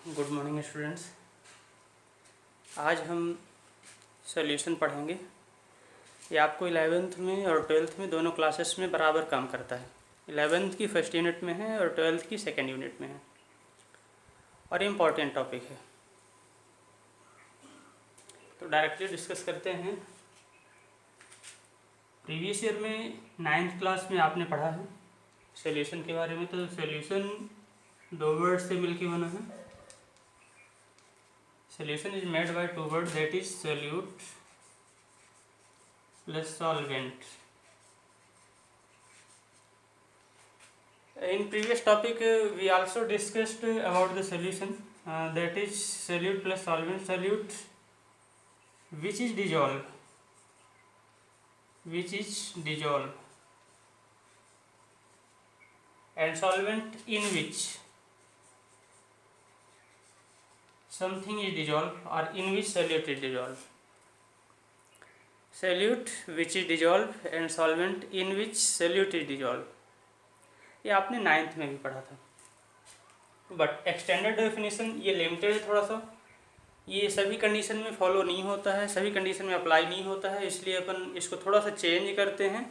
Good morning students. आज हम solution पढ़ेंगे। ये आपको 11th में और 12th में दोनों क्लासेस में बराबर काम करता है। 11th की फर्स्ट यूनिट में है और 12th की सेकेंड यूनिट में है और इम्पॉर्टेंट टॉपिक है। तो डायरेक्टली डिस्कस करते हैं। प्रीवियस ईयर में 9th क्लास में आपने पढ़ा है सॉल्यूशन के बारे में। तो सॉल्यूशन दो वर्ड से मिलके बना है। Solution is made by two words, that is solute plus solvent. In previous topic we also discussed about the solution, that is solute plus solvent. Solute which is dissolved, and solvent in which something is dissolved or in which solute is dissolved. Solute which is dissolved and solvent in which solute is dissolved. ये आपने 9th में भी पढ़ा था, but extended definition ये limited है थोड़ा सा। ये सभी कंडीशन में फॉलो नहीं होता है, सभी कंडीशन में अप्लाई नहीं होता है, इसलिए अपन इसको थोड़ा सा चेंज करते हैं।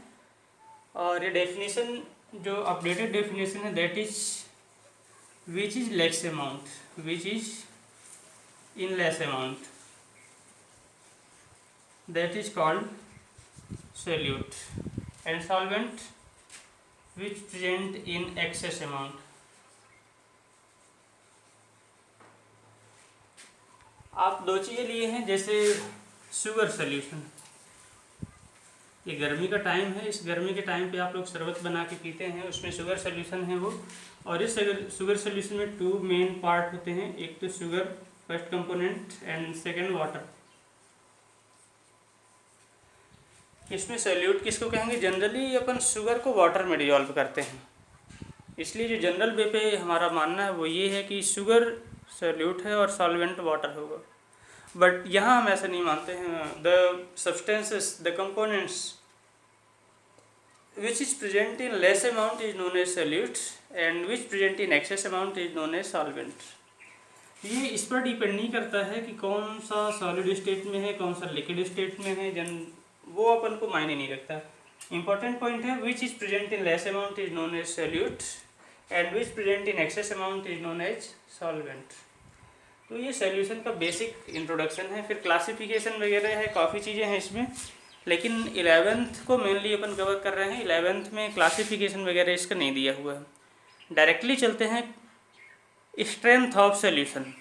और ये डेफिनेशन जो अपडेटेड डेफिनेशन है, that is which is less amount, which is in less amount, that is called solute, and solvent which present in excess amount. आप दो चीज़ें लिए हैं, जैसे शुगर सोल्यूशन। ये गर्मी का टाइम है, इस गर्मी के टाइम पे आप लोग शरबत बना के पीते हैं, उसमें शुगर सोल्यूशन है वो। और इस शुगर सोल्यूशन में टू मेन पार्ट होते हैं, एक तो sugar first component and second water. इसमें सोल्यूट किसको कहेंगे? जनरली अपन शुगर को वाटर में डिजॉल्व करते हैं, इसलिए जो जनरल वे पे हमारा मानना है वो ये है कि शुगर सोल्यूट है और सॉल्वेंट वाटर होगा। बट यहाँ हम ऐसा नहीं मानते हैं। The substances, the components which is present in less amount is known as solute and which present in excess amount is known as solvent. ये इस पर डिपेंड नहीं करता है कि कौन सा सॉलिड स्टेट में है, कौन सा लिक्विड स्टेट में है, वो अपन को मायने नहीं रखता। इंपॉर्टेंट पॉइंट है which is present in less amount is known as solute and which present in excess amount is known as solvent. तो ये सोल्यूशन का बेसिक इंट्रोडक्शन है। फिर क्लासिफिकेशन वगैरह है, काफ़ी चीज़ें हैं इसमें, लेकिन 11th को मेनली अपन कवर कर रहे हैं। 11th में क्लासिफिकेशन वगैरह इसका नहीं दिया हुआ है। डायरेक्टली चलते हैं strength of solution.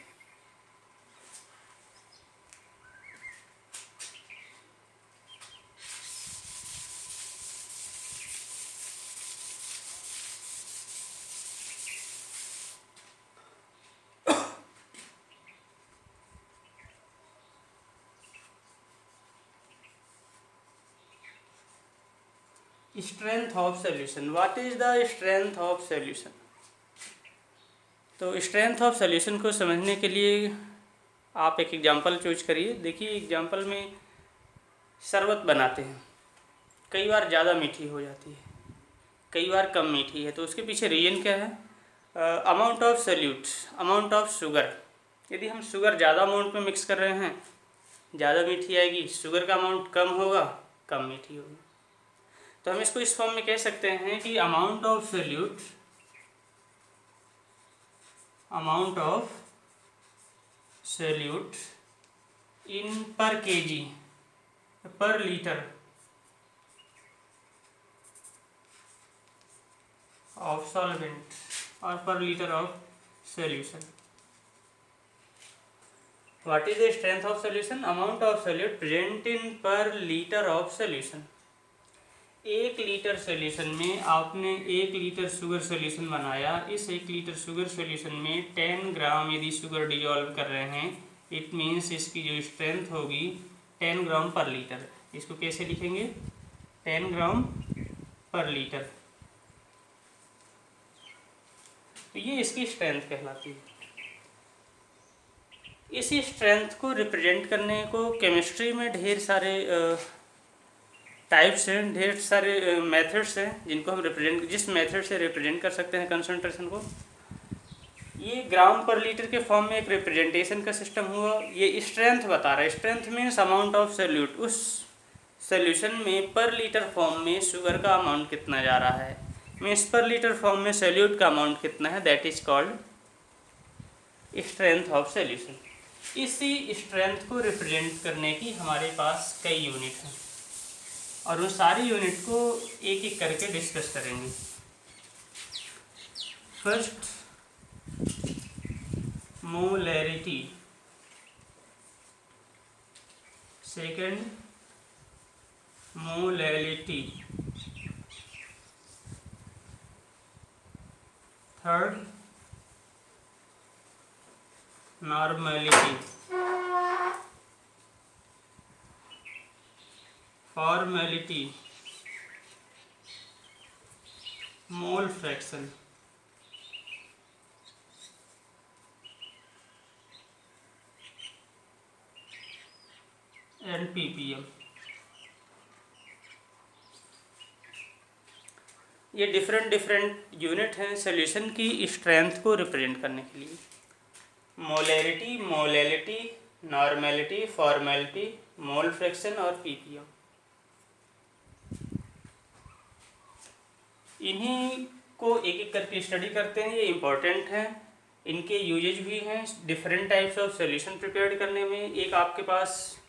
Strength of solution, what is the strength of solution? तो स्ट्रेंथ ऑफ सॉल्यूशन को समझने के लिए आप एक एग्जांपल चूज करिए। देखिए एग्जांपल में शरबत बनाते हैं, कई बार ज़्यादा मीठी हो जाती है, कई बार कम मीठी है। तो उसके पीछे रीजन क्या है? Amount of solute, amount of sugar. यदि हम शुगर ज़्यादा अमाउंट में मिक्स कर रहे हैं, ज़्यादा मीठी आएगी। शुगर का अमाउंट कम होगा, कम मीठी होगी। तो हम इसको इस फॉर्म में कह सकते हैं कि amount of solute, amount of solute in per kg, per litre of solvent और per litre of solution. What is the strength of solution? Amount of solute present in per litre of solution. 1 litre solution में आपने 1 litre sugar solution बनाया। इस 1 litre sugar solution में 10 ग्राम यदि sugar dissolve कर रहे हैं, इट मीन्स इसकी जो स्ट्रेंथ होगी 10 ग्राम पर लीटर। इसको कैसे लिखेंगे? 10 ग्राम पर लीटर। तो ये इसकी स्ट्रेंथ कहलाती है। इसी स्ट्रेंथ को रिप्रेजेंट करने को केमिस्ट्री में ढेर सारे टाइप्स हैं, ढेर सारे मेथड्स हैं जिनको हम जिस मेथड से रिप्रेजेंट कर सकते हैं कंसंट्रेशन को। ये ग्राम पर लीटर के फॉर्म में एक रिप्रेजेंटेशन का सिस्टम हुआ। ये स्ट्रेंथ बता रहा है, strength means amount of solute, उस सोल्यूशन में पर लीटर फॉर्म में शुगर का अमाउंट कितना जा रहा है, मीन्स पर लीटर फॉर्म में सोल्यूट का अमाउंट कितना है, that is called strength of solution. इसी स्ट्रेंथ को रिप्रेजेंट करने की हमारे पास कई यूनिट हैं और उन सारी यूनिट को एक एक करके डिस्कस करेंगे। First molarity, second molality, third normality, formality, mole fraction, and ppm. ये डिफरेंट यूनिट हैं सोल्यूशन की स्ट्रेंथ को रिप्रेजेंट करने के लिए। Molarity, molality, normality, formality, mole fraction और पीपीएम। इन्हीं को एक एक करके स्टडी करते हैं, ये इम्पोर्टेंट हैं, इनके यूजेज भी हैं different types of solution prepare करने में। एक आपके पास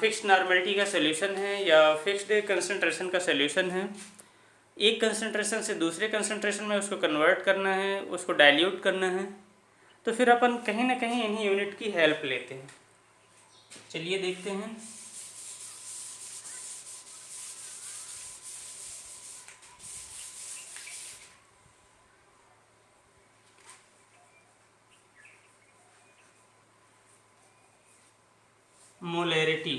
फिक्स्ड नॉर्मैलिटी का सोल्यूशन है या फिक्स्ड कंसंट्रेशन का सोल्यूशन है, एक कंसंट्रेशन से दूसरे कंसंट्रेशन में उसको कन्वर्ट करना है, उसको डाइल्यूट करना है, तो फिर अपन कहीं ना कहीं इन्हीं यूनिट की हेल्प लेते हैं। चलिए देखते हैं। Molarity,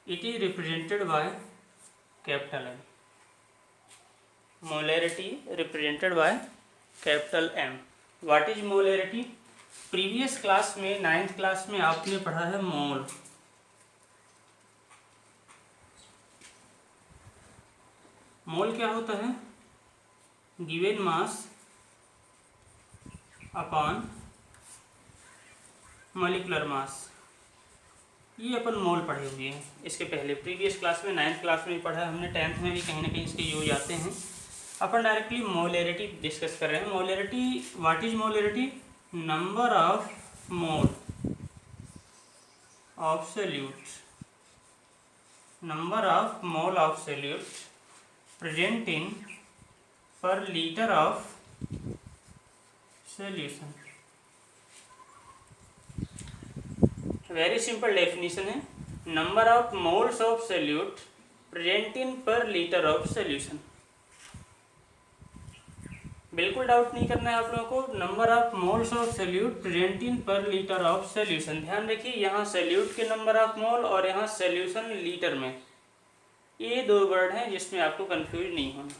it is represented by capital M. Molarity represented by capital M. What is molarity? Previous class में 9th क्लास में आपने पढ़ा है मोल। मोल क्या होता है? Given mass upon molecular mass. ये अपन मोल पढ़े हुए हैं इसके पहले प्रीवियस क्लास में, 9th क्लास में भी पढ़ा है हमने, 10th में भी कहीं ना कहीं इसके यूज आते हैं। अपन डायरेक्टली मोलैरिटी डिस्कस कर रहे हैं। Molarity, what is molarity? Number of mole of solute, number of mole of solute present in per litre of solution. Very simple definition है, number of moles of solute present in per litre of solution. बिल्कुल doubt नहीं करना है आप लोगों को, number of moles of solute present in per litre of solution. ध्यान रखिए, यहाँ सोल्यूट के नंबर ऑफ मोल और यहाँ सोल्यूशन लीटर में, ये दो वर्ड हैं जिसमें आपको कंफ्यूज नहीं होना।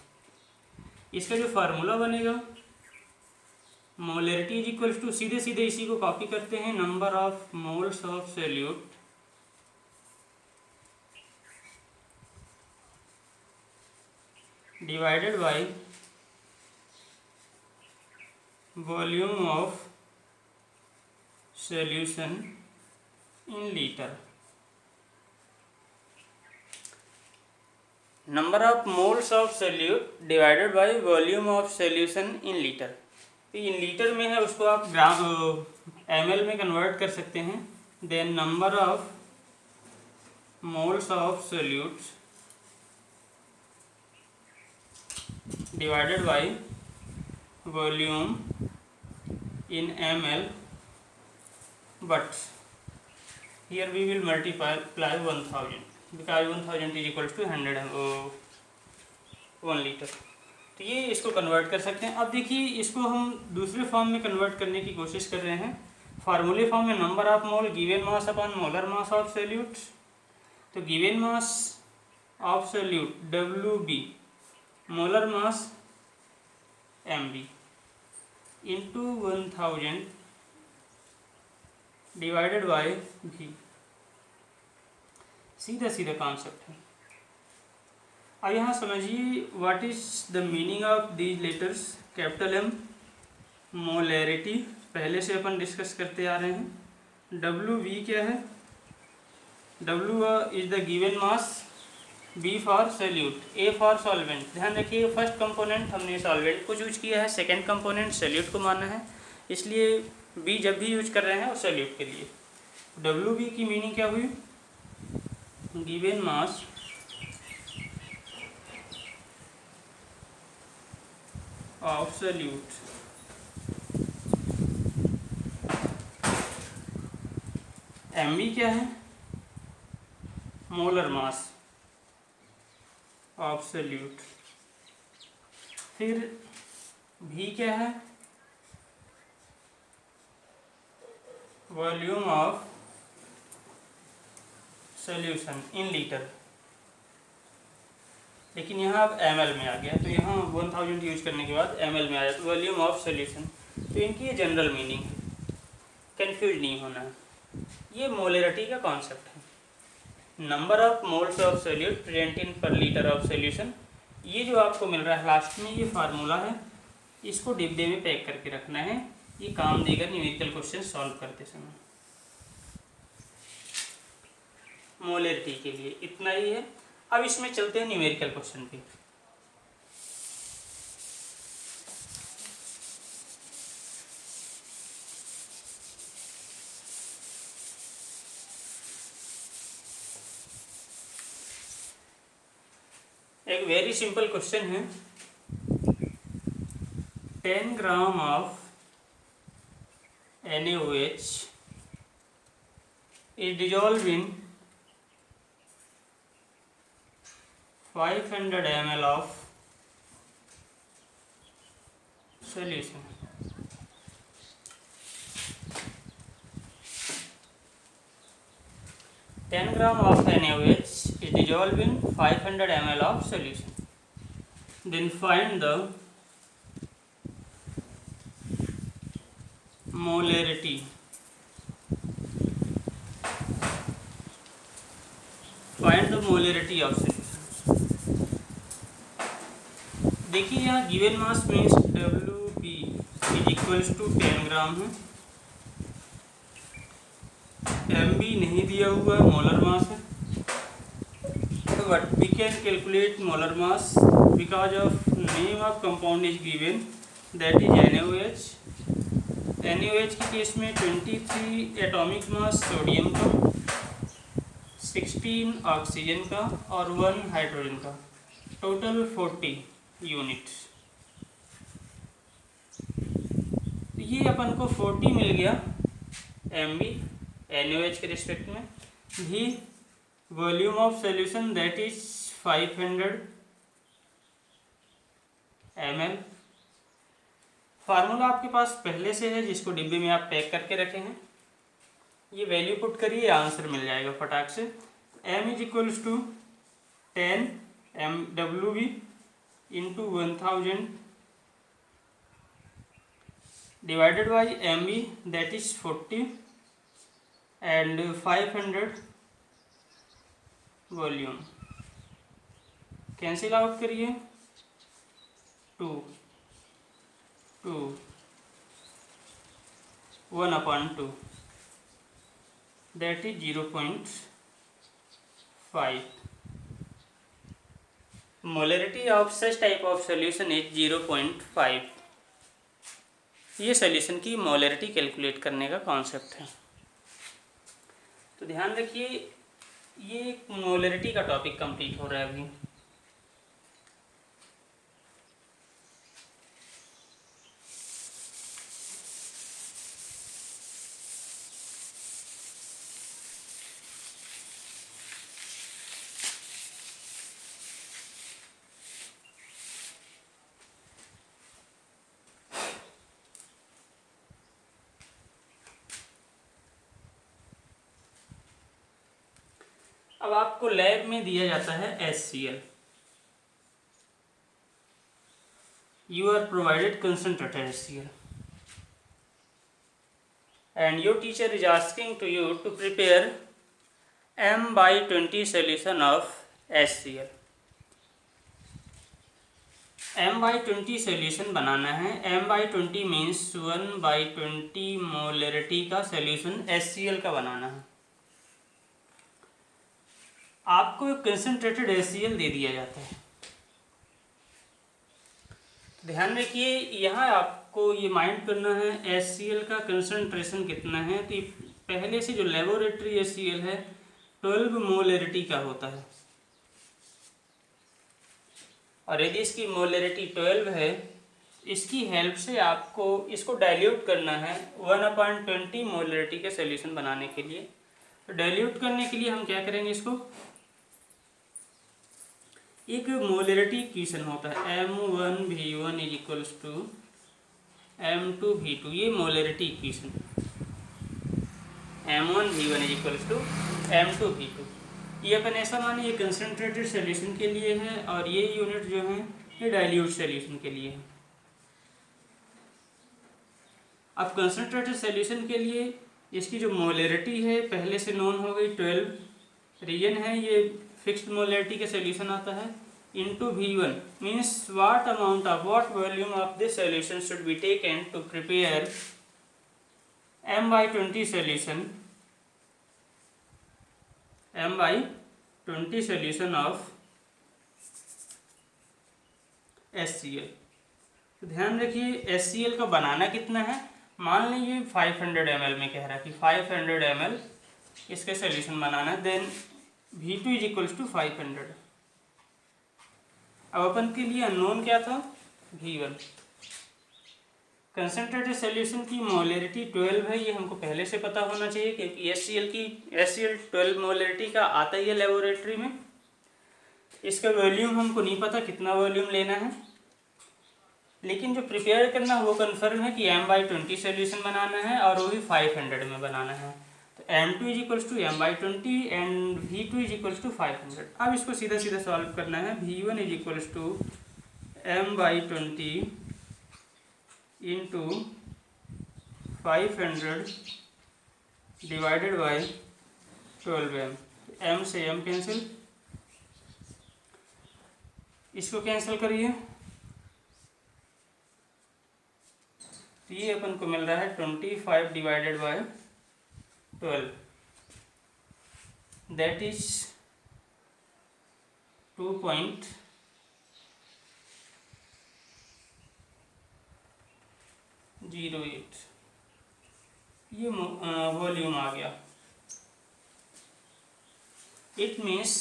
इसका जो फार्मूला बनेगा, मोलैरिटी इज इक्वल्स टू, सीधे सीधे इसी को कॉपी करते हैं, number of moles of solute divided by volume of solution in litre. Number of moles of solute divided by volume of solution in litre. In litre में है, उसको आप ग्राम ml में कन्वर्ट कर सकते हैं। Then number of moles of solutes divided by volume in ml, but here we will multiply 1000 because 1000 is equals to 1 litre. तो ये इसको कन्वर्ट कर सकते हैं। अब देखिए, इसको हम दूसरे फॉर्म में कन्वर्ट करने की कोशिश कर रहे हैं, फार्मूले फॉर्म में, number of mole given mass upon molar mass of solute. तो given mass of solute WB, molar mass MB into 1000 divided by V। सीधा सीधा कॉन्सेप्ट है। अब यहाँ समझिए, what is the meaning of these letters, capital M molarity पहले से अपन discuss करते आ रहे हैं। डब्ल्यू वी क्या है? W is the given mass, B for solute, A for solvent. ध्यान रखिए फर्स्ट कंपोनेंट हमने सॉल्वेंट को यूज किया है, सेकंड कंपोनेंट सॉल्यूट को माना है, इसलिए बी जब भी यूज कर रहे हैं वो सॉल्यूट के लिए। डब्ल्यू बी की मीनिंग क्या हुई? Given mass of solute. M B क्या है? Molar mass of solute. फिर भी क्या है? Volume of solution in litre, लेकिन यहाँ अब ml में आ गया, तो यहाँ 1000 यूज करने के बाद ml में आ जाता है वॉल्यूम ऑफ सॉल्यूशन। तो इनकी ये जनरल मीनिंग है, कंफ्यूज नहीं होना है। ये मोलैरिटी का कॉन्सेप्ट है, number of moles of solute present in per litre of solution. ये जो आपको मिल रहा है लास्ट में, ये फार्मूला है, इसको डिब्बे में पैक करके रखना है, ये काम देगा न्यूमेरिकल क्वेश्चन सॉल्व करते समय। मोलैरिटी के लिए इतना ही है। अब इसमें चलते हैं न्यूमेरिकल क्वेश्चन पे। एक वेरी सिंपल क्वेश्चन है, 10 gram of NaOH is dissolved in 500 ml of solution. Ten gram of NaOH is dissolved in 500 ml of solution. Then find the molarity of solution. देखिए यहाँ given mass means WB is equals to 10 gram है, MB नहीं दिया हुआ है, molar mass है। तो but we can calculate molar mass because of name of compound is given, that is NaOH। NaOH के केस में 23 एटॉमिक मास सोडियम का, 16 ऑक्सीजन का और 1 हाइड्रोजन का, टोटल 40 यूनिट्स। ये अपन को 40 मिल गया MB NaOH के रिस्पेक्ट में। भी volume of solution that is 500 ml। Formula आपके पास पहले से है जिसको डिब्बे में आप पैक करके रखे हैं, ये वैल्यू पुट करिए, आंसर मिल जाएगा फटाक से। m is equals to 10 MWB into 1000 divided by MB that is 40 and 500 volume. Cancel out करिए, 2 1/2 that is 0.5. molarity of such type of solution is 0.5. ये सॉल्यूशन की मोलैरिटी कैलकुलेट करने का कॉन्सेप्ट है। तो ध्यान रखिए ये मोलैरिटी का टॉपिक कंप्लीट हो रहा है अभी। अब आपको लैब में दिया जाता है HCl, you are provided concentrated HCl and your teacher is asking to you to prepare m/20 solution of HCl m/20 solution बनाना है। m/20 मीन्स 1/20 मोलरिटी का सोल्यूशन HCl का बनाना है। आपको एक कंसनट्रेटेड HCl दे दिया जाता है। ध्यान रखिए, यहाँ आपको ये माइंड करना है HCl का कंसंट्रेशन कितना है। तो पहले से जो लेबोरेटरी HCl है 12 मोलरिटी का होता है, और यदि इसकी मोलरिटी 12 है, इसकी हेल्प से आपको इसको डाइल्यूट करना है 1/20 मोलरिटी के सोल्यूशन बनाने के लिए। तो डाइल्यूट करने के लिए हम क्या करेंगे, इसको एक मोलरिटी इक्वेशन होता है M1V1 is equals to M2V2, ये molarity equation M1V1 is equals to M2V2। ये अपन ऐसा माने ये कंसनट्रेटेड सोल्यूशन के लिए है, और ये यूनिट जो है ये डाइल्यूट सोल्यूशन के लिए है। अब कंसनट्रेटेड सोल्यूशन के लिए इसकी जो मोलरिटी है पहले से नोन हो गई 12, रीजन है ये फिक्स्ड मोलरिटी के सोल्यूशन आता है, into V1 means what volume of this solution should be taken to prepare m/20 solution, m/20 solution of HCl। तो ध्यान रखिए HCl का बनाना कितना है। मान लीजिए 500 ml में कह रहा है कि 500 ml इसके सोल्यूशन बनाना है, then V2 is equals to 500। अब अपन के लिए अननोन क्या था, V1। कंसनट्रेटेड सोल्यूशन की मोलरिटी 12 है, ये हमको पहले से पता होना चाहिए क्योंकि HCl 12 मोलरिटी का आता ही है लेबोरेटरी में। इसका वॉल्यूम हमको नहीं पता कितना वॉल्यूम लेना है, लेकिन जो प्रिपेयर करना है वो कन्फर्म है कि m/20 सोल्यूशन बनाना है और वो भी 500 में बनाना है। तो M2 is equals to m/20 and V2 is equals to 500। अब इसको सीधा सीधा सॉल्व करना है। V1 is equals to m/20 into 500 divided by 12m। m से m कैंसिल, इसको कैंसिल करिए, तो ये अपन को मिल रहा है 25 डिवाइडेड बाय 12, दैट इज 2.08। ये वॉल्यूम आ गया। It means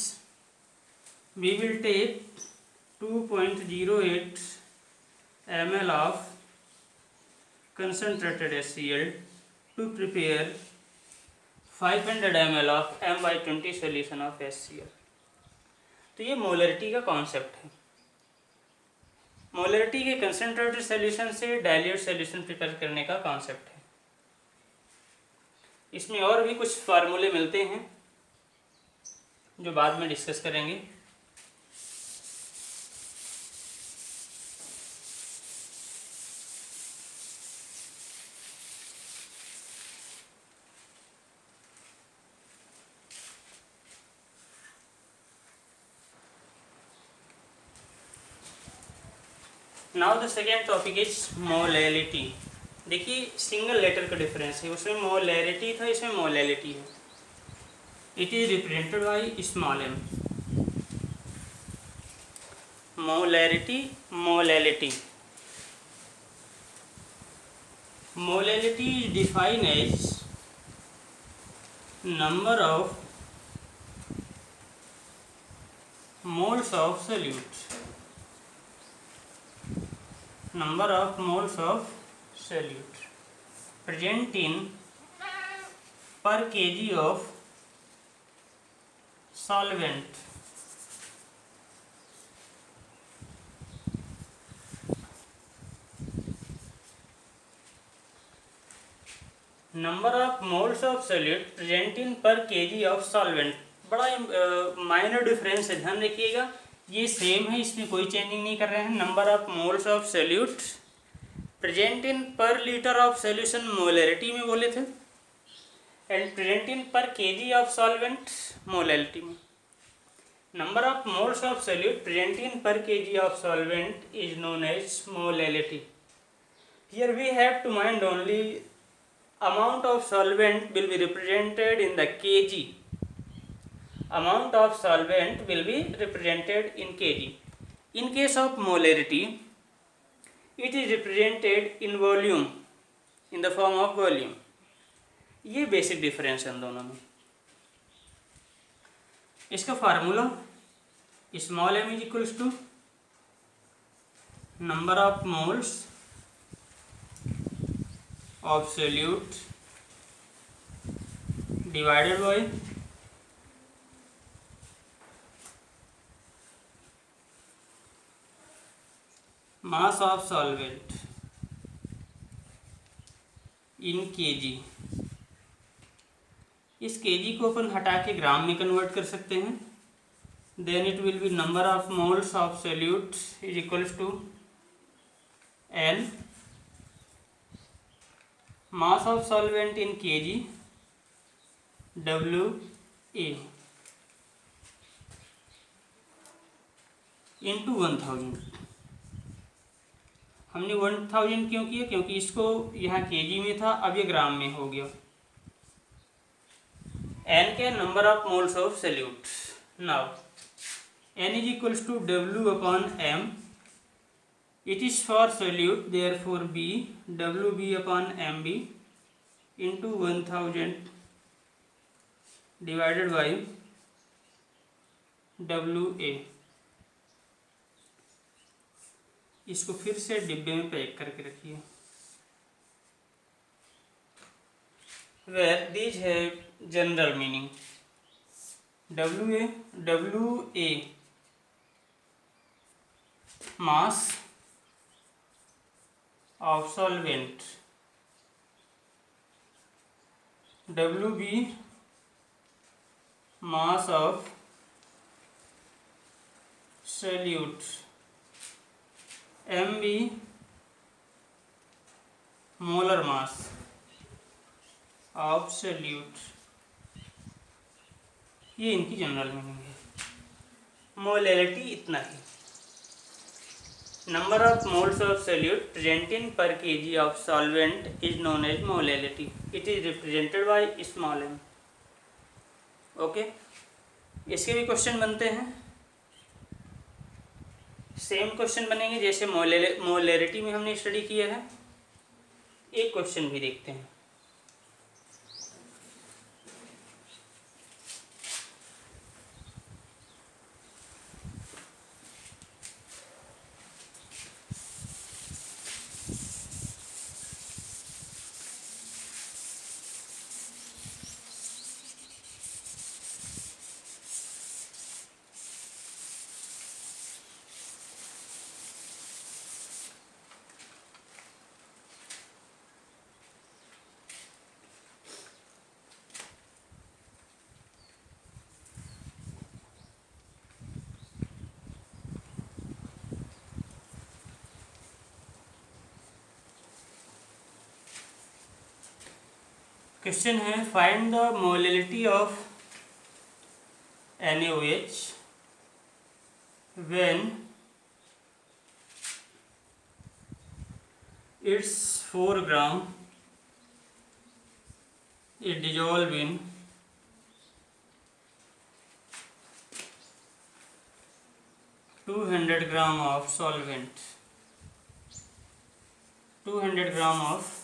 we will take 2.08 ml of concentrated HCl to prepare 500 ml of m/20 solution of HCl। तो ये मोलरिटी का कॉन्सेप्ट है। मोलरिटी के कंसनट्रेटेड सोल्यूशन से डाइल्यूट सोल्यूशन प्रिपेयर करने का कॉन्सेप्ट है। इसमें और भी कुछ फार्मूले मिलते हैं जो बाद में डिस्कस करेंगे। Now the second topic is molality. देखिए सिंगल लेटर का डिफरेंस है, उसमें मोलैरिटी था, इसमें मोलैलिटी है। It is represented by small m। Molarity, molality. Molality is defined as number of moles of solute, number of moles of solute present in per kg of solvent। Number of moles of solute present in per kg of solvent. बड़ा minor difference है, ध्यान रखिएगा। ये same है, इसमें कोई changing नहीं कर रहे हैं। Number of moles of solute present in per litre of solution molarity में बोले थे, and present in per kg of solvent molality में। Number of moles of solute present in per kg of solvent is known as molality. Here we have to mind only amount of solvent will be represented in the kg. Amount of solvent will be represented in kg. In case of molarity, it is represented in volume, in the form of volume. ये basic difference है इन दोनों में. इसका formula small m is equals to number of moles of solute divided by mass of solvent in KG. इस KG को अपन हटा के ग्राम में कन्वर्ट कर सकते हैं. Then it will be number of moles of solute is equals to n mass of solvent in KG WA into 1000. हमने 1000 क्यों किया? क्योंकि इसको यहाँ केजी में था, अब ये ग्राम में हो गया. n के number of moles of solute. Now n is equals to W upon m. It is for solute, therefore B WB upon MB into 1000 divided by WA. इसको फिर से डिब्बे में पैक करके रखिए. where these have general meaning. WA mass of solvent, WB mass of solute, MB molar mass of solute. ये इनकी general meaning है. मोलैलिटी इतना ही. Number of moles of solute present in per kg of solvent is known as molality. It is represented by small m. Okay, इसके भी question बनते हैं. Same question बनेंगे जैसे मोलैलिटी में हमने स्टडी किया है. एक क्वेश्चन भी देखते हैं. क्वेश्चन है find the molality of NaOH when its 4 gram is dissolved in 200 gram of solvent. 200 gram of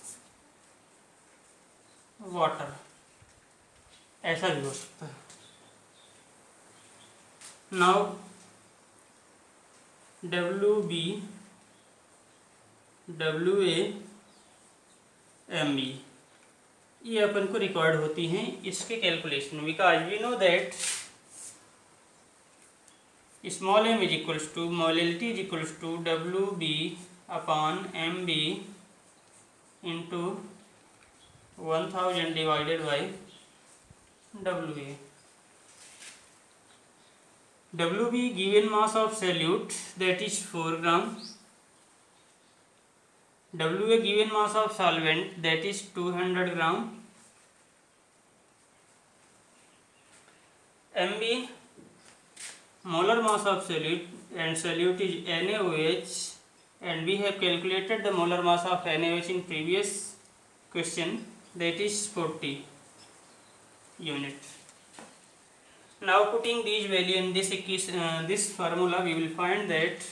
water. ऐसा भी हो सकता है. नाउ WB WA MB ये अपन को रिकॉर्ड होती हैं इसके calculation, because we know that small m is equals to molality is equals to WB upon MB into 1000 divided by WA. WB given mass of solute that is 4 gram. WA given mass of solvent that is 200 gram. MB molar mass of solute and solute is NaOH, and we have calculated the molar mass of NaOH in previous question, that is 40 units. Now putting these value in this formula, we will find that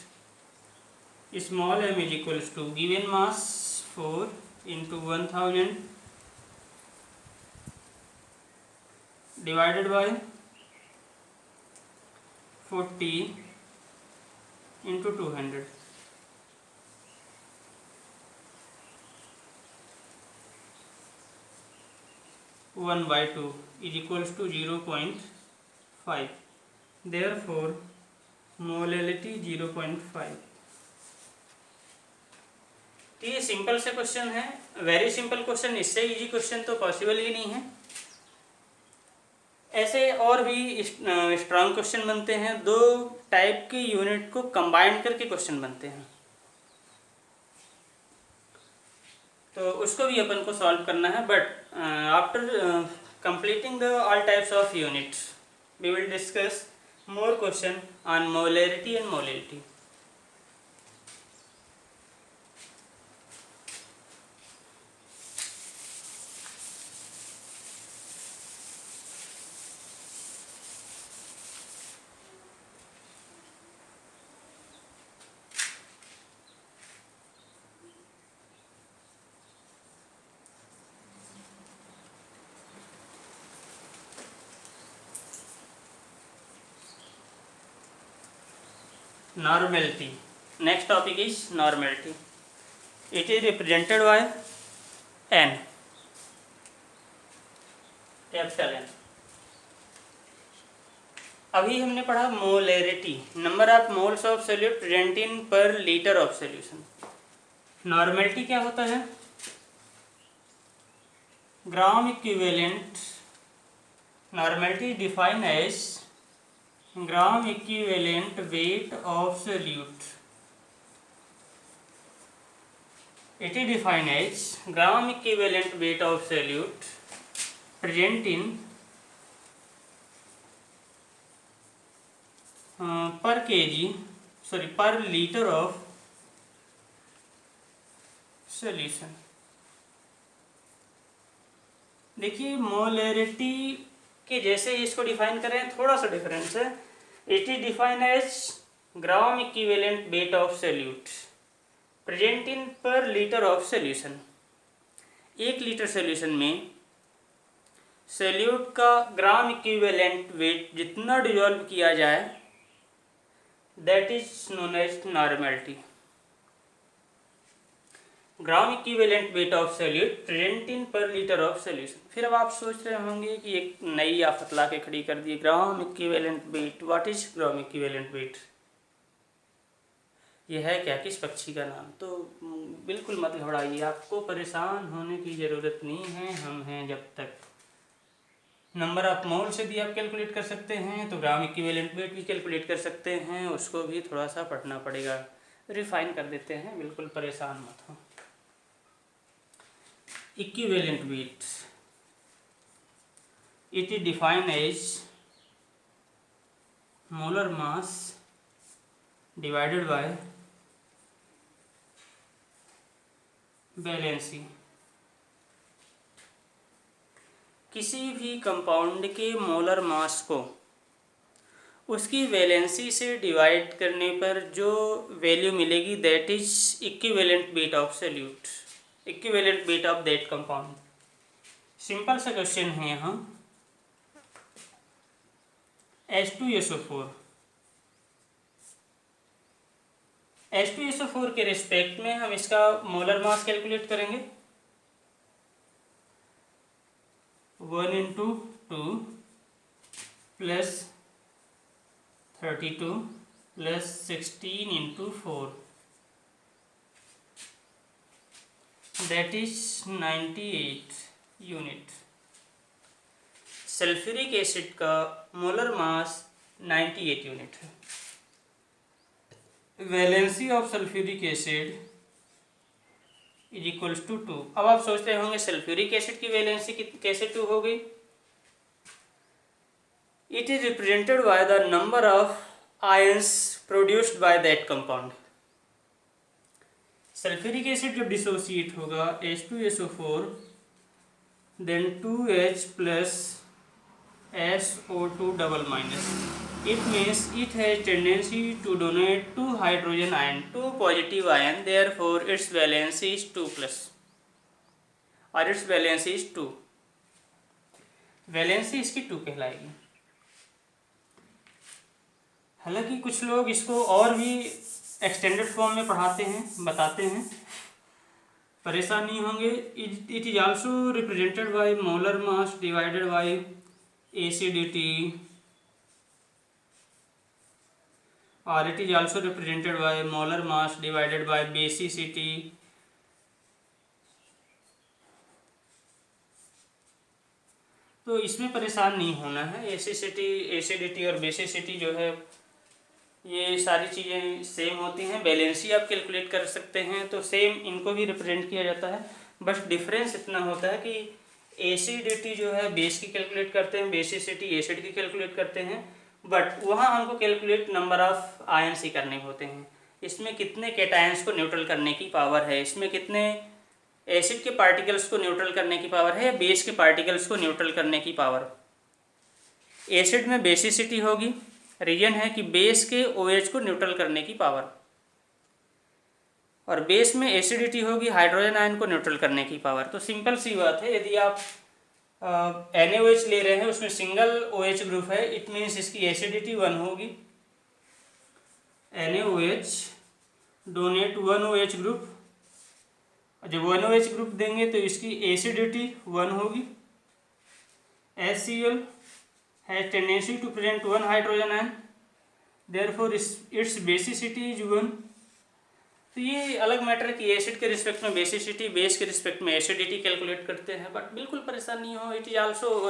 small m is equals to given mass 4 into 1000 divided by 40 into 200. One by 2 is equals to 0.5. Therefore molality 0.5. तो ये simple से question है, very simple question, इससे easy question तो possible ही नहीं है। ऐसे और भी स्ट्रॉन्ग क्वेश्चन बनते हैं, दो टाइप के यूनिट को कंबाइन करके क्वेश्चन बनते हैं, तो उसको भी अपन को सॉल्व करना है। But after completing the all types of units we will discuss more question on molarity and molality. Normality. Next topic is normality. It is represented by n, capital N. अभी हमने पढ़ा molarity, number of moles of solute present in per litre of solution. Normality क्या होता है? Gram equivalent, normality define as gram equivalent weight of solute. It is defined as gram equivalent weight of solute present in per liter of solution. देखिए molarity के जैसे इसको define करें, थोड़ा सा डिफरेंस है. It is define as gram equivalent weight of solute present in per litre of solution. 1 litre solution में solute का ग्राम इक्विवेलेंट वेट जितना डिजॉल्व किया जाए, that is known as normality. Gram equivalent weight of solute present in per litre of solution. फिर अब आप सोच रहे होंगे कि एक नई आफत ला के खड़ी कर दी, gram equivalent weight. What is gram equivalent weight? यह है क्या, किस पक्षी का नाम? तो बिल्कुल मत घबराइए, आपको परेशान होने की ज़रूरत नहीं है. हम हैं जब तक. नंबर ऑफ मोल से भी आप कैलकुलेट कर सकते हैं, तो ग्राम इक्विवेलेंट वेट भी कैलकुलेट कर सकते हैं. उसको भी थोड़ा सा पढ़ना पड़ेगा. रिफाइन कर देते हैं, बिल्कुल परेशान मत हो. Equivalent weight, it is defined as molar mass divided by valency. किसी भी कंपाउंड के मोलर मास को उसकी वैलेंसी से डिवाइड करने पर जो वैल्यू मिलेगी, that is equivalent weight of solute, equivalent weight of that compound. Simple सा क्वेश्चन है यहाँ. H2SO4, H2SO4 के रिस्पेक्ट में हम इसका मोलर मास कैलकुलेट करेंगे. 1 into 2 plus 32 plus 16 into 4, that is 98 unit. Sulphuric acid का मोलर मास 98 यूनिट है. Valency of sulphuric acid is equals to 2. अब आप सोचते होंगे सल्फ्यूरिक एसिड की वैलेंसी कैसे 2 हो गई? It is represented by the number of ions produced by that compound. Sulphuric acid जब डिसोसिएट होगा H2SO4 then 2H plus SO2 double minus. It means it has tendency to donate 2 hydrogen ion, 2 positive ion, therefore its valence is 2 plus or its valence is 2. Valency इसकी 2 कहलाएगी। हालांकि कुछ लोग इसको और भी एक्सटेंडेड फॉर्म में पढ़ाते हैं, बताते हैं, परेशान नहीं होंगे। It is also represented by molar mass divided by acidity और it is also represented by molar mass divided by basicity. तो इसमें परेशान नहीं होना है। एसिडिटी और बेसिसिटी जो है ये सारी चीज़ें सेम होती हैं। बैलेंसी आप कैलकुलेट कर सकते हैं तो सेम इनको भी रिप्रेजेंट किया जाता है। बस डिफरेंस इतना होता है कि एसिडिटी जो है बेस की कैलकुलेट करते हैं, बेसिसिटी एसिड की कैलकुलेट करते हैं, बट वहाँ हमको कैलकुलेट नंबर ऑफ आयंस ही करने होते हैं। इसमें कितने कैटायंस को न्यूट्रल करने की पावर है, इसमें कितने एसिड के पार्टिकल्स को न्यूट्रल करने की पावर है या बेस के पार्टिकल्स को न्यूट्रल करने की पावर। एसिड में बेसिसिटी होगी, रीजन है कि बेस के OH को न्यूट्रल करने की पावर, और बेस में एसिडिटी होगी हाइड्रोजन आयन को न्यूट्रल करने की पावर। तो सिंपल सी बात है, यदि आप NaOH ले रहे हैं उसमें सिंगल OH ग्रुप है, इट मीन्स इसकी एसिडिटी 1 होगी। NaOH डोनेट 1 OH ग्रुप, जब 1 OH ग्रुप देंगे तो इसकी एसिडिटी 1 होगी। HCl has tendency to present 1 hydrogen ion, therefore its basicity is 1। तो ये अलग मैटर कि एसिड के रिस्पेक्ट में बेसिसिटी, बेस के रिस्पेक्ट में एसिडिटी कैलकुलेट करते हैं, बट बिल्कुल परेशान नहीं हो।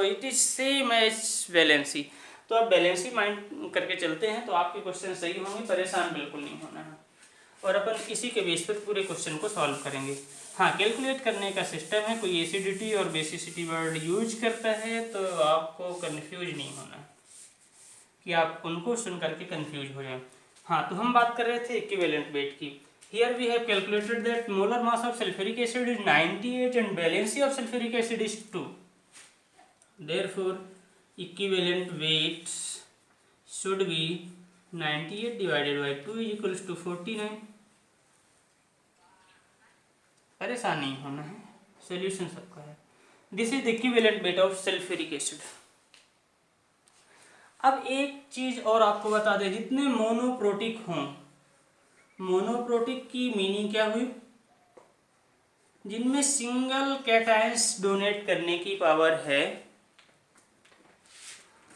It is same as valency. तो आप बैलेंसी माइंड करके चलते हैं तो आपके क्वेश्चन सही होंगे, परेशान बिल्कुल नहीं होना है। और अपन इसी के बेस पर पूरे क्वेश्चन को सॉल्व करेंगे। हाँ, कैलकुलेट करने का सिस्टम है, कोई एसिडिटी और बेसिसिटी वर्ड यूज करता है तो आपको कंफ्यूज नहीं होना है कि आप उनको सुन करके कंफ्यूज हो जाएं। हाँ, तो हम बात कर रहे थे इक्विवेलेंट वेट की। Here we have calculated that molar mass of sulphuric acid is 98 and valency of sulphuric acid is 2। Therefore equivalent weight should be 98 divided by 2 is equals to 49। परेशान नहीं होना है, सोल्यूशन सबका है। This is the equivalent weight of sulphuric acid. अब एक चीज और आपको बता दें, जितने मोनोप्रोटिक हों, मोनोप्रोटिक की मीनिंग क्या हुई, जिनमें सिंगल कैटायंस डोनेट करने की पावर है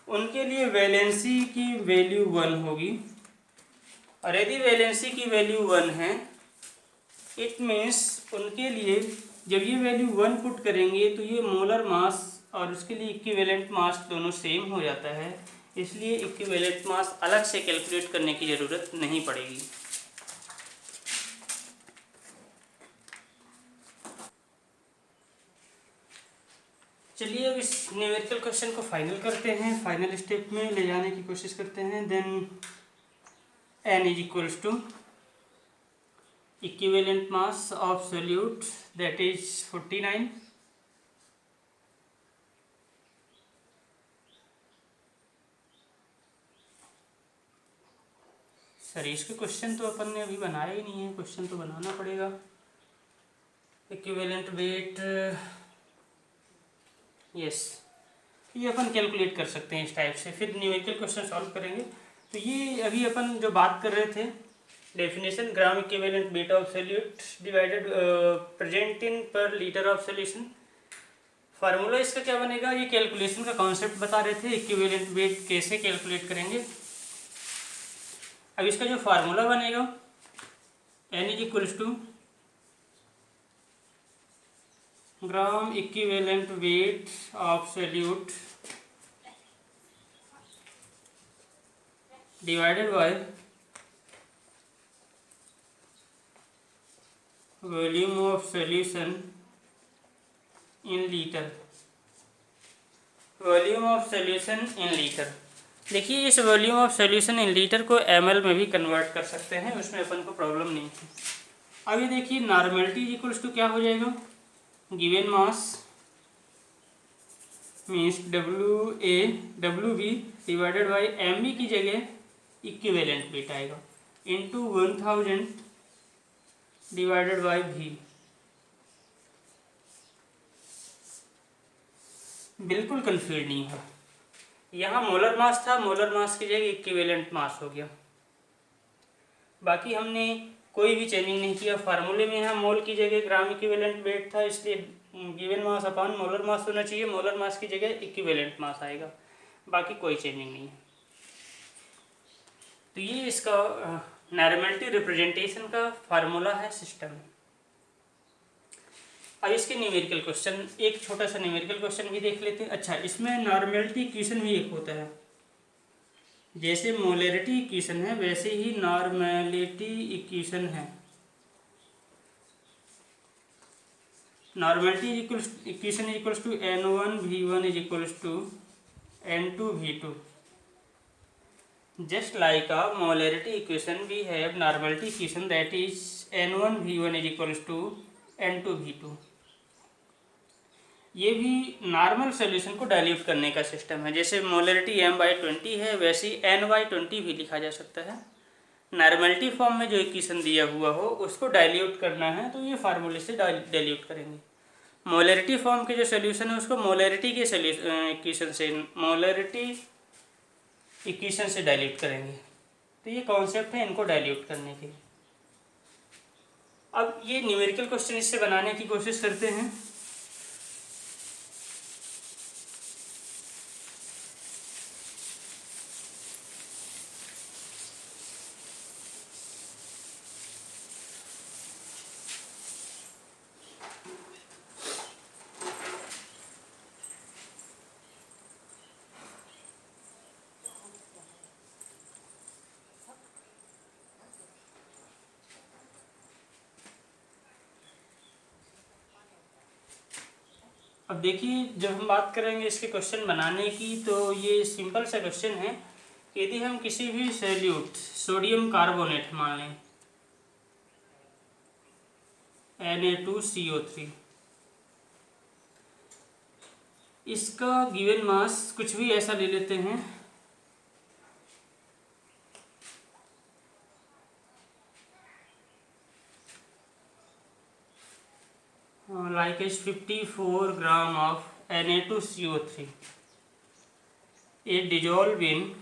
उनके लिए वैलेंसी की वैल्यू 1 होगी। और यदि वैलेंसी की वैल्यू 1 है, इट मीन्स उनके लिए जब ये वैल्यू 1 पुट करेंगे तो ये मोलर मास और उसके लिए इक्विवेलेंट मास दोनों सेम हो जाता है, इसलिए इक्विवेलेंट मास अलग से कैलकुलेट करने की ज़रूरत नहीं पड़ेगी। चलिए अब इस न्यूमेरिकल क्वेश्चन को फाइनल करते हैं, फाइनल स्टेप में ले जाने की कोशिश करते हैं। Then n is equals to equivalent mass of solute that is 49। Sir इसके क्वेश्चन तो अपन ने अभी बनाया ही नहीं है, क्वेश्चन तो बनाना पड़ेगा। इक्विवेलेंट वेट, यस, ये अपन कैलकुलेट कर सकते हैं इस टाइप से, फिर न्यूमेरिकल क्वेश्चन सॉल्व करेंगे। तो ये अभी अपन जो बात कर रहे थे, definition gram equivalent weight of solute divided present in per litre of solution. Formula इसका क्या बनेगा, ये कैलकुलेशन का कॉन्सेप्ट बता रहे थे, इक्विवेलेंट वेट कैसे कैलकुलेट करेंगे। अब इसका जो फार्मूला बनेगा, n is equals to gram equivalent weight of solute divided by volume of solution in litre, volume of solution in litre. देखिए इस volume of solution in litre को ml में भी कन्वर्ट कर सकते हैं, उसमें अपन को प्रॉब्लम नहीं है। अब ये देखिए नॉर्मेलिटी इक्वल्स टू क्या हो जाएगा, given mass means W B divided by M B की जगह इक्विवेलेंट वेट आएगा इंटू 1000 डिवाइडेड बाई भी। बिल्कुल कंफ्यूज नहीं हो, यहाँ मोलर मास था, मोलर मास की जगह इक्विवेलेंट मास हो गया। बाकी हमने कोई भी चेंजिंग नहीं किया। फार्मूले में यहाँ मोल की जगह ग्राम इक्विवेलेंट वेट था, इसलिए गिवन मास अपॉन मोलर मास होना चाहिए, मोलर मास की जगह इक्विवेलेंट मास आएगा। बाकी कोई चेंजिंग नहीं है। तो ये इसका नॉर्मेलिटी रिप्रेजेंटेशन का फार्मूला है सिस्टम। अब इसके न्यूमेरिकल क्वेश्चन, एक छोटा सा न्यूमेरिकल क्वेश्चन भी देख लेते हैं। अच्छा, इसमें नॉर्मेलिटी इक्वेशन भी एक होता है, जैसे मोलरिटी इक्वेशन है वैसे ही नॉर्मेलिटी इक्वेशन है। Normality equation is equals to n1 v1 is equals to n2 v2। Just like a molarity equation we have normality equation that is n1 v1 is equals to n2 v2। ये भी normal solution को dilute करने का system है। जैसे molarity m/20 है, वैसे ही n/20 भी लिखा जा सकता है। नॉर्मेलिटी फॉर्म में जो इक्वेशन दिया हुआ हो उसको डाइल्यूट करना है तो ये फार्मूले से डाइल्यूट करेंगे। मोलरिटी फॉर्म के जो सोल्यूशन है उसको मोलरिटी के इक्वेशन से, मोलरिटी इक्वेशन से डाइल्यूट करेंगे। तो ये कॉन्सेप्ट है इनको डाइल्यूट करने के। अब ये न्यूमेरिकल क्वेश्चन इससे बनाने की कोशिश करते हैं। अब देखिए जब हम बात करेंगे इसके क्वेश्चन बनाने की, तो ये सिंपल सा क्वेश्चन है। यदि हम किसी भी सॉल्यूट सोडियम कार्बोनेट मान लें Na2CO3, इसका गिवन मास कुछ भी ऐसा ले लेते हैं, like is 54 gram of Na2CO3 is dissolved in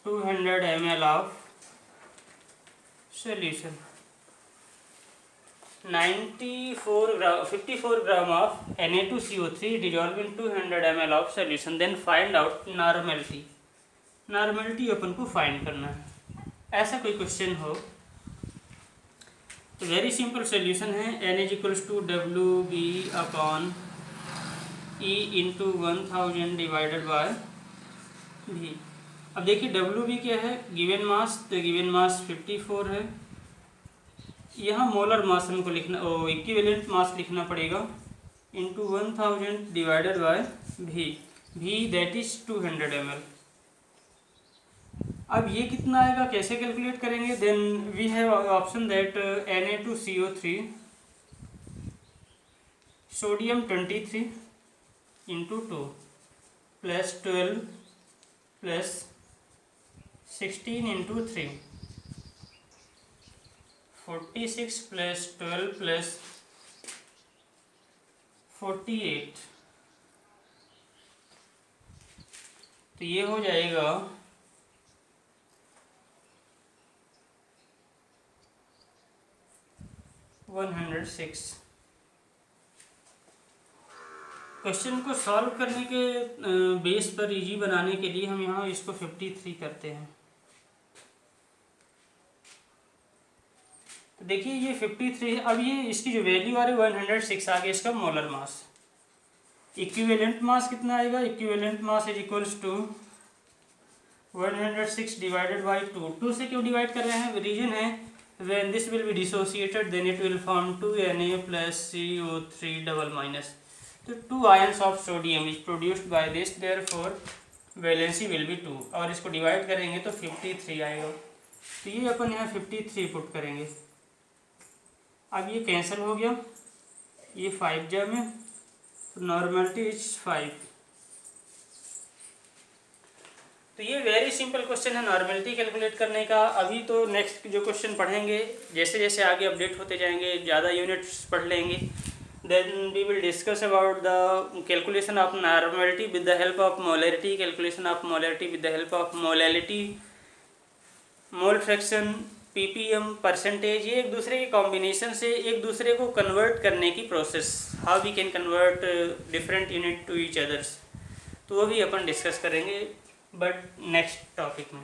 200 ml of solution. 54 gram of Na2CO3 dissolved in 200 ml of solution. Then find out normality. Normality अपन को फाइंड करना है। ऐसा कोई क्वेश्चन हो तो वेरी सिंपल सोल्यूशन है, n is equals to WB upon E into 1000 divided by V। अब देखिए WB क्या है, गिवन मास, तो गिवन मास 54 है। यहाँ मोलर मास हमको लिखना, इक्विवेलेंट मास लिखना पड़ेगा into 1000 divided by V that is 200 ml। अब ये कितना आएगा, कैसे कैलकुलेट करेंगे? Then we have option that Na2CO3 sodium 23 into 2 plus 12 plus 16 into 3 46 plus 12 plus 48। तो ये हो जाएगा 106। क्वेश्चन को सॉल्व करने के बेस पर इजी बनाने के लिए हम यहाँ इसको 53 करते हैं। तो देखिए ये 53 है। अब ये इसकी जो वैल्यू आ रही है 106 आ गया इसका मोलर मास। इक्विवेलेंट मास कितना आएगा, equivalent mass is equals to 106 divided by 2 से क्यों डिवाइड कर रहे हैं, रीजन है when this will be dissociated then it will form 2Na plus CO3 double minus। तो 2 ions of sodium is produced by this, therefore valency will be 2 और इसको divide करेंगे तो 53 आएगा। तो ये अपन यहाँ 53 पुट करेंगे। अब ये कैंसिल हो गया, ये 5 जा में, नॉर्मलिटी इज 5। तो ये वेरी सिंपल क्वेश्चन है नॉर्मलिटी कैलकुलेट करने का। अभी तो नेक्स्ट जो क्वेश्चन पढ़ेंगे, जैसे जैसे आगे अपडेट होते जाएंगे, ज़्यादा यूनिट्स पढ़ लेंगे, then we will discuss about the calculation of normality with the help of molarity, calculation of molarity with the help of molality, mole fraction, ppm, percentage. ये एक दूसरे के कॉम्बिनेशन से एक दूसरे को कन्वर्ट करने की process, how we can convert different unit to each others, तो वो भी अपन डिस्कस करेंगे बट नेक्स्ट टॉपिक में।